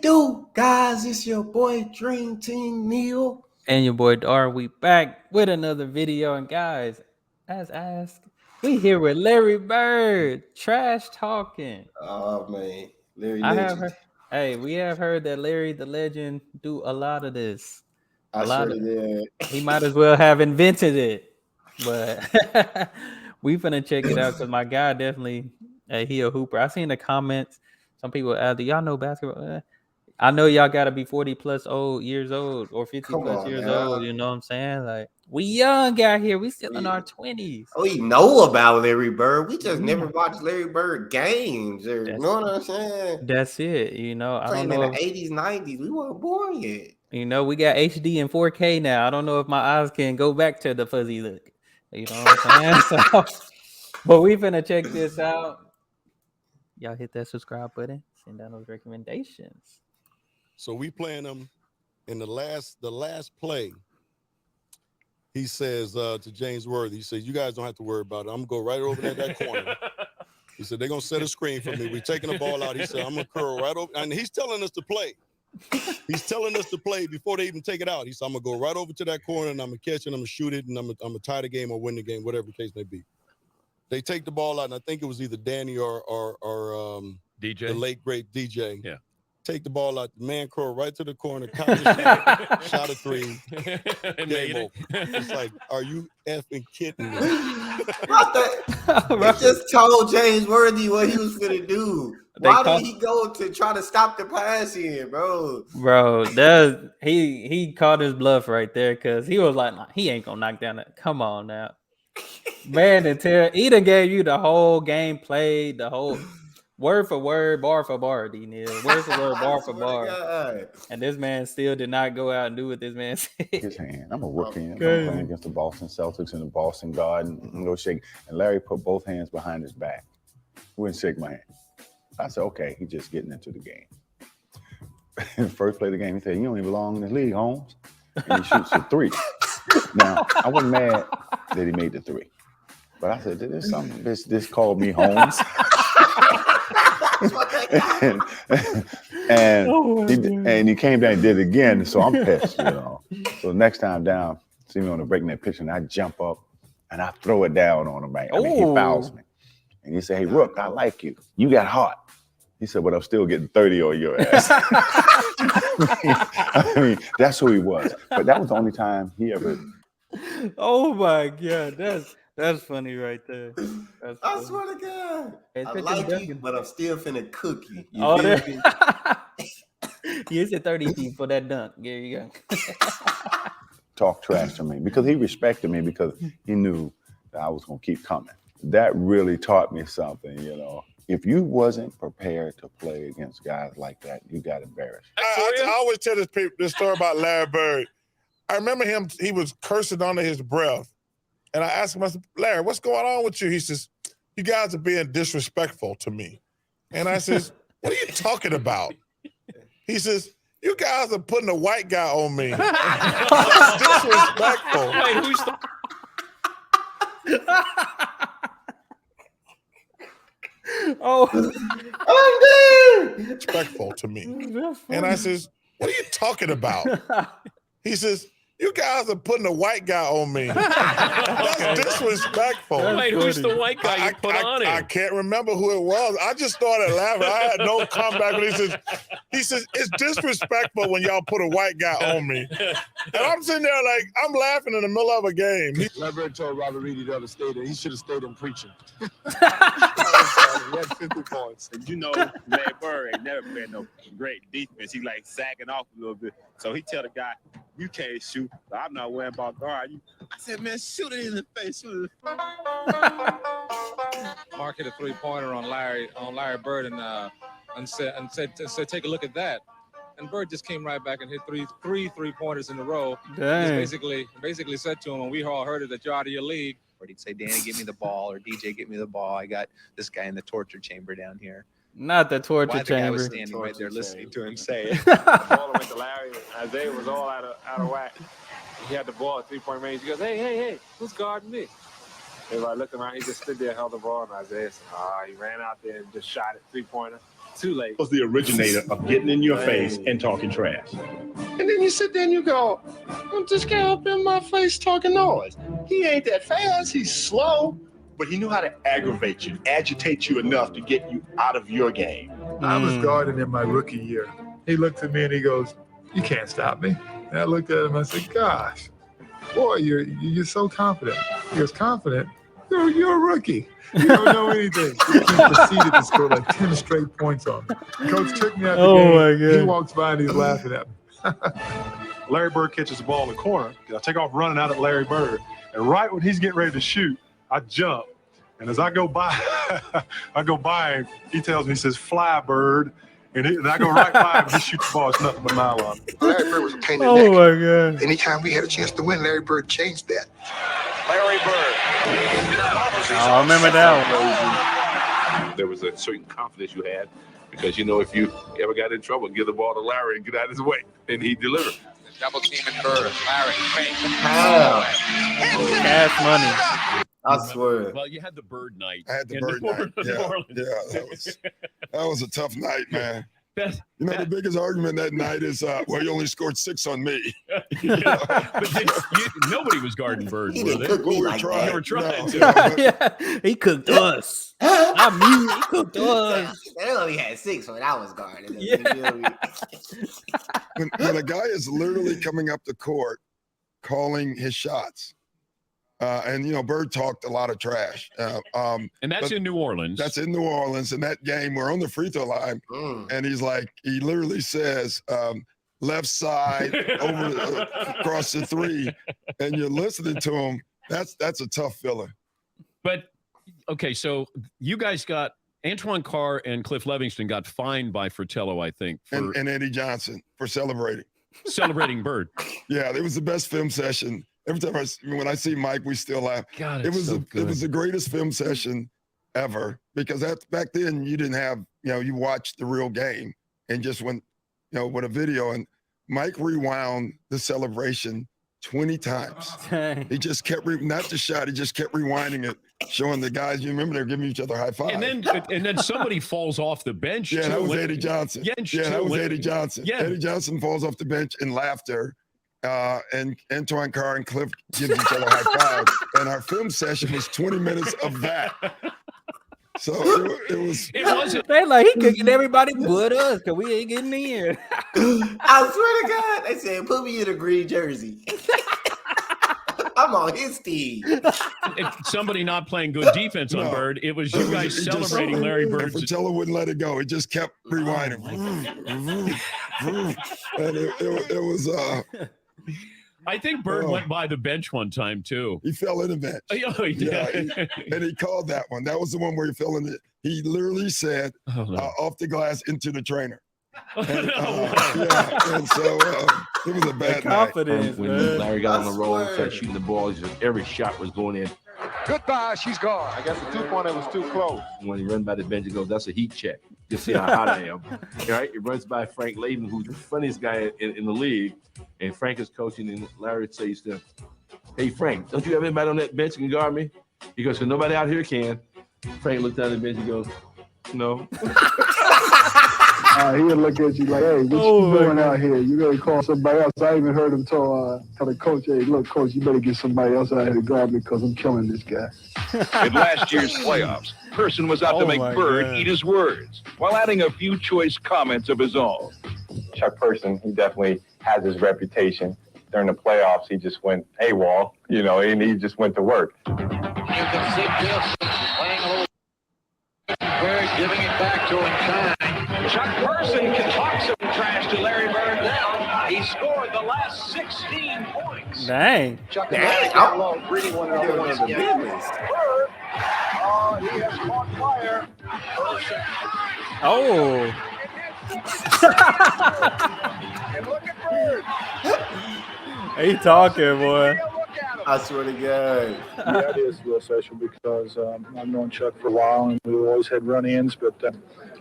do, guys? It's your boy Dream Team Neil. And your boy Dar, we back with another video. And guys, as asked, we here with Larry Bird, trash talking. Oh man, Larry I have Legend. heard, hey, we have heard that Larry the Legend do a lot of this. I A lot sure of did. he might as well have invented it. But we finna check it out because my guy definitely he a hooper. I seen the comments. Some people ask, do y'all know basketball? I know y'all gotta be 40 plus years old or 50 Come plus on years now. old. You know what I'm saying? Like we young out here. We still in our 20s. We know about Larry Bird. We just never Yeah. watched Larry Bird games, or you That's know what I'm saying? that's it. You know, I don't Playing in the know if '80s, '90s. We weren't born yet. we got HD and 4K now. I don't know if my eyes can go back to the fuzzy look. You know what I'm saying? So but we finna check this out. Y'all hit that subscribe button, send down those recommendations. So we playing them in the last play. He says to James Worthy, he says, you guys don't have to worry about it. I'm gonna go right over there that corner. He said, they're gonna set a screen for me. We're taking the ball out. He said, I'm gonna curl right over, and he's telling us to play. He's telling us to play before they even take it out. He said, I'm gonna go right over to that corner and I'm gonna catch it, and I'm gonna shoot it, and I'm gonna tie the game or win the game, whatever the case may be. They take the ball out, and I think it was either Danny or DJ, the late great DJ. Yeah. Take the ball out, the man curl right to the corner, shot a three, game over. It's like, are you effing kidding me? They just told James Worthy what he was gonna do. Why did he go to try to stop the pass in, bro? Bro, he caught his bluff right there because he was like, nah, he ain't gonna knock down that. Come on now. Man, he done gave you the whole game played, the whole word for word, bar for bar, D Neil. Word for word, bar for bar. And this man still did not go out and do what this man said. His hand. I'm a rookie. I'm playing against the Boston Celtics in the Boston Garden. I'm go shake. And Larry put both hands behind his back. Wouldn't shake my hand. I said, okay, he's just getting into the game. First play of the game, he said, you don't even belong in the league, Holmes. And he shoots a three. Now, I wasn't mad that he made the three. But I said, there's something. This called me Holmes. and he came down and did it again. So I'm pissed, you know. So next time down, see me on the breaking that pitch, and I jump up and I throw it down on him, man. I mean, he fouls me. And he said, hey, Rook, I like you. You got hot. He said, but I'm still getting 30 on your ass. I mean, that's who he was. But that was the only time he ever. Oh my God, that's funny right there. I swear to God, I like you, but I'm still finna cook you. You said 30 feet for that dunk. There you go. Talk trash to me because he respected me because he knew that I was gonna keep coming. That really taught me something, you know. If you wasn't prepared to play against guys like that, you got embarrassed. I always tell this story about Larry Bird. I remember him, he was cursing under his breath. And I asked him, I said, Larry, what's going on with you? He says, you guys are being disrespectful to me. And I says, what are you talking about? He says, you guys are putting a white guy on me. That's disrespectful. Wait, who's Respectful to me. And I says, what are you talking about? He says, you guys are putting a white guy on me. That's disrespectful. Wait, who's the white guy you put on him? I can't remember who it was. I just started laughing. I had no comeback. But he says, it's disrespectful when y'all put a white guy on me. And I'm sitting there like, I'm laughing in the middle of a game. Larry told Robert Reedy the other day that he should have stayed in preaching. He had 50 points. And you know, Larry Bird ain't never been no great defense. He like sagging off a little bit. So he tell the guy, you can't shoot. I'm not worrying about guard you. I said, man, shoot it in the face. Shoot it in the face. Mark hit a three-pointer on Larry Bird and said, take a look at that. And Bird just came right back and hit three three-pointers in a row. Dang. Just basically said to him, and we all heard it, that you're out of your league. Or he'd say, Danny, give me the ball, or DJ, give me the ball. I got this guy in the torture chamber down here. Not the torture Why the chamber. guy was standing right there listening to him say it. The ball went to Larry. Isaiah was all out of whack. He had the ball at three-point range. He goes, hey, who's guarding me? Everybody looked around. He just stood there, held the ball, and Isaiah said, he ran out there and just shot it, three-pointer. Too late. Was the originator of getting in your face and talking trash. And then you sit there and you go, this guy up in my face talking noise. He ain't that fast. He's slow, but he knew how to aggravate you, agitate you enough to get you out of your game. I was guarding in my rookie year. He looked at me and he goes, "You can't stop me." And I looked at him. I said, "Gosh, boy, you're so confident." He goes, "Confident? You're a rookie. You don't know anything." He proceeded to score like 10 straight points on me. Coach took me out the game. My God. He walks by and he's laughing at me. Larry Bird catches the ball in the corner. I take off running out at Larry Bird. And right when he's getting ready to shoot, I jump. And as I go by, him, he tells me, he says, "Fly, Bird." And I go right by him. He shoots the ball. It's nothing but nylon. Larry Bird was a pain in the neck. My God. Anytime we had a chance to win, Larry Bird changed that. Larry Bird. I remember that one. There was a certain confidence you had because, if you ever got in trouble, give the ball to Larry and get out of his way. And he delivered. Double teaming Bird. Larry, Cash money. I swear. Well, you had the Bird night. I had the Bird night. Yeah, that was a tough night, man. The biggest argument that night is, you only scored 6 on me. But nobody was guarding Bird. He didn't cook me like that. You were trying to. Yeah, he cooked us. Not me. He cooked us. They only had 6 when I was guarding. When a guy is literally coming up the court, calling his shots. And Bird talked a lot of trash. And that's in New Orleans. That's in New Orleans. In that game, we're on the free throw line, and he literally says, left side over across the 3, and you're listening to him. That's a tough feeling. But okay, so you guys got Antoine Carr and Cliff Livingston got fined by Fratello, I think, and Eddie Johnson for celebrating Bird. Yeah, it was the best film session. Every time when I see Mike, we still laugh. God, it was so good. It was the greatest film session ever because back then you didn't have you watched the real game and just went with a video, and Mike rewound the celebration 20 times. He just kept not the shot, he just kept rewinding it, showing the guys. You remember they're giving each other high five. And then somebody falls off the bench. Yeah, too. that was Eddie Johnson. That was Eddie Johnson. Yeah. Eddie Johnson falls off the bench in laughter. And Antoine Carr and Cliff give each other high five. And our film session was 20 minutes of that. So it was. It wasn't. They he cooking everybody but us because we ain't getting in. I swear to God, they said, "Put me in a green jersey." I'm on his team. Somebody not playing good defense on Bird. It was you guys celebrating Larry Bird. Fratello wouldn't let it go. He just kept rewinding. And it was. I think Bird went by the bench one time too. He fell in the bench. Oh, he did. Yeah, and he called that one. That was the one where he fell in it. He literally said, "Off the glass into the trainer." And, and so it was a bad confidence, night. When Larry got on the roll, started shooting the ball. Every shot was going in. Goodbye, she's gone. I guess the 2-pointer was too close. When he runs by the bench, he goes, "That's a heat check. You see how hot I am." Right? He runs by Frank Layden, who's the funniest guy in the league. And Frank is coaching, and Larry says to him, "Hey, Frank, don't you have anybody on that bench who can guard me?" He goes, "'Cause nobody out here can." Frank looked down the bench and goes, "No." He'll look at you like, "Hey, what you doing out here? You better call somebody else." I even heard him tell the coach, "Hey, look, coach, you better get somebody else out here to guard me because I'm killing this guy." In last year's playoffs, Person was out to make Bird eat his words while adding a few choice comments of his own. Chuck Person, he definitely has his reputation. During the playoffs, he just went AWOL, and he just went to work. You can see Wilson playing a little Bird, giving it back to him time. Chuck Person can talk some trash to Larry Bird now. He scored the last 16 points. Dang. Chuck Dang. really one of the ones. Bird, he has caught fire. Person. Oh. And look at Bird. He talking, boy. I swear to God. Yeah, it is real special because I've known Chuck for a while, and we've always had run-ins, but it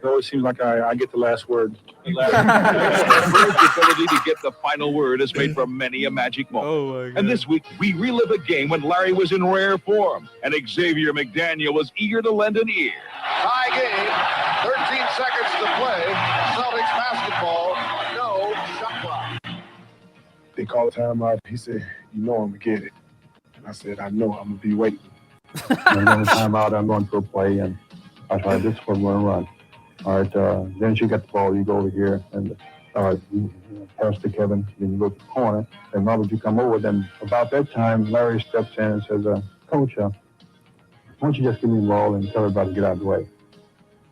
always seems like I get the last word. Bird's ability to get the final word is made for many a magic moment. Oh my God. And this week, we relive a game when Larry was in rare form, and Xavier McDaniel was eager to lend an ear. Tie game, 13 seconds the play. Celtics basketball. No shot clock. They called timeout. He said, "You know I'm gonna get it." And I said, "I know. I'm gonna be waiting." I'm going to timeout. I'm going to a play, and I tried this is what I'm going to run. All right. Then you get the ball. You go over here and you pass to Kevin. Then you go to the corner. And Robert, you come over. Then about that time, Larry steps in and says, "Coach, why don't you just give me the ball and tell everybody to get out of the way?"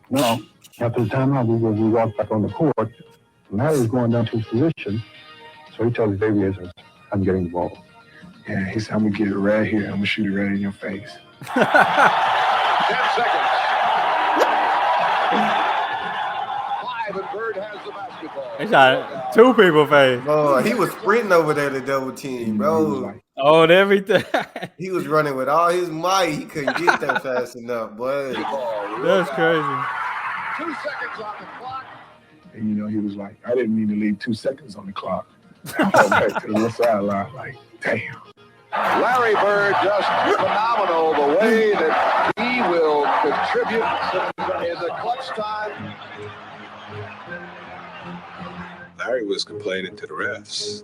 Well, after the timeout, we walk back on the court. Larry's going down to his position, so he tells Xavier, "I'm getting the ball." Yeah, he said, "I'm gonna get it right here. I'm gonna shoot it right in your face." 10 seconds. 5 and Bird has the basketball. They shot 2 people face. Oh, he was sprinting over there to double team, bro. Oh, and everything. He was running with all his might. He couldn't get there fast enough, boy. That's crazy. 2 seconds on the clock. And he was like, "I didn't mean to leave 2 seconds on the clock." I went back to the left sideline, like, damn. Larry Bird just phenomenal the way that he will contribute in the clutch time. Larry was complaining to the refs,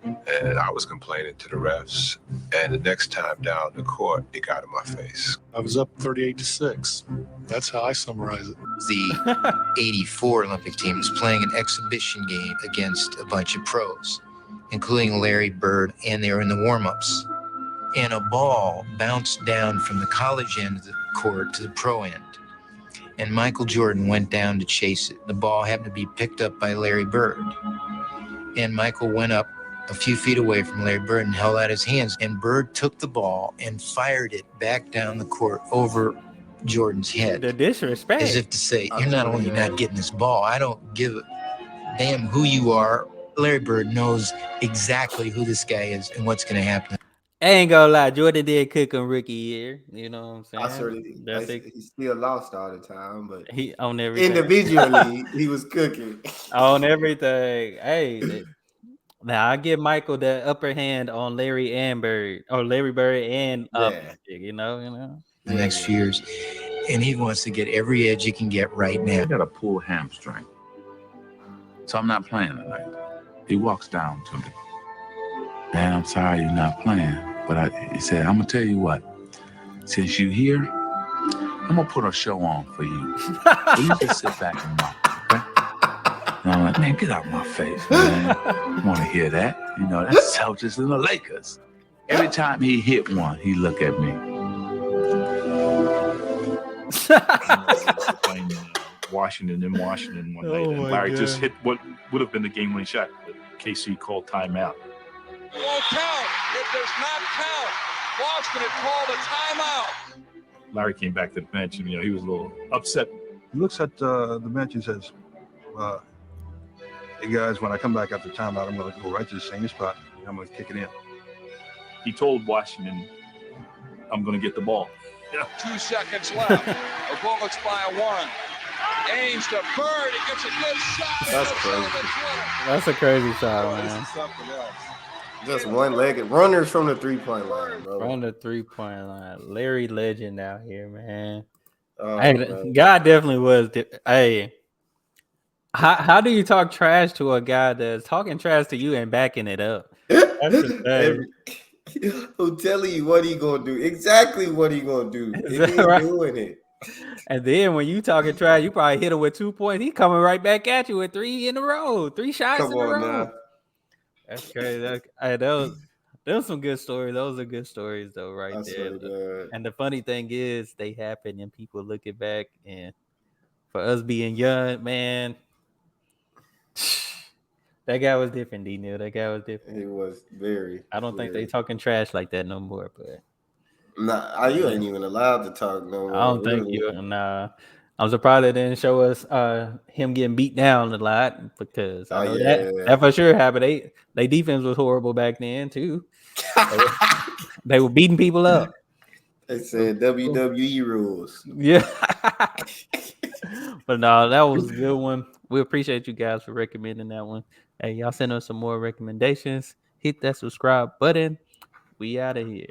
and I was complaining to the refs. And the next time down the court, it got in my face. I was up 38-6. That's how I summarize it. The 84 Olympic team is playing an exhibition game against a bunch of pros, including Larry Bird, and they were in the warm-ups. And a ball bounced down from the college end of the court to the pro end. And Michael Jordan went down to chase it. The ball happened to be picked up by Larry Bird. And Michael went up a few feet away from Larry Bird and held out his hands. And Bird took the ball and fired it back down the court over Jordan's head. The disrespect. As if to say, you're not only not getting this ball, I don't give a damn who you are. Larry Bird knows exactly who this guy is and what's going to happen. I ain't gonna lie, Jordan did cook him rookie year. You know what I'm saying? I certainly, he still lost all the time, but he on everything. Individually, he was cooking on everything. Hey, now I give Michael the upper hand on Larry and Bird, or Larry Bird and you know. The next few years, and he wants to get every edge he can get right now. I got a pulled hamstring, so I'm not playing tonight. He walks down to me. Man, I'm sorry you're not playing. But he said, "I'm going to tell you what. Since you're here, I'm going to put a show on for you. So you just sit back and watch, okay?" And I'm like, "Man, get out of my face, man. I want to hear that. You know, that's Celtics and the Lakers." Every time he hit one, he look at me. Playing Washington in Washington one night. And Larry just hit what would have been the game-winning shot. But KC called timeout. It won't count. It does not count. Boston had called a timeout. Larry came back to the bench, and he was a little upset. He looks at the bench and says, "Hey guys, when I come back after timeout, I'm going to go right to the same spot. I'm going to kick it in." He told Washington, "I'm going to get the ball." 2 seconds left. The Bullets by 1. Ainge to Bird. He gets a good shot. That's crazy. That's a crazy shot, man. Just one-legged runners from the 3-point line, bro. From the 3-point line, Larry Legend out here, man. Hey, God definitely was. Hey, how do you talk trash to a guy that's talking trash to you and backing it up? That's the thing. Who telling you what he gonna do? Exactly what he gonna do. If he ain't doing it. And then when you talking trash, you probably hit him with 2 points. He coming right back at you with 3 in a row, 3 shots in a row. Now. That's crazy. Those some good stories. Those are good stories, though, right there. And the funny thing is, they happen, and people looking back, and for us being young, man, that guy was different, D-Neil. That guy was different. He was very. I don't think they talking trash like that no more, but. Nah, you ain't even allowed to talk no more. I don't think you. Nah, I'm surprised they didn't show us him getting beat down a lot, because I know that for sure happened. They defense was horrible back then too. They were beating people up. They said WWE rules. Yeah. But no, that was a good one. We appreciate you guys for recommending that one. Hey, y'all send us some more recommendations. Hit that subscribe button. We out of here.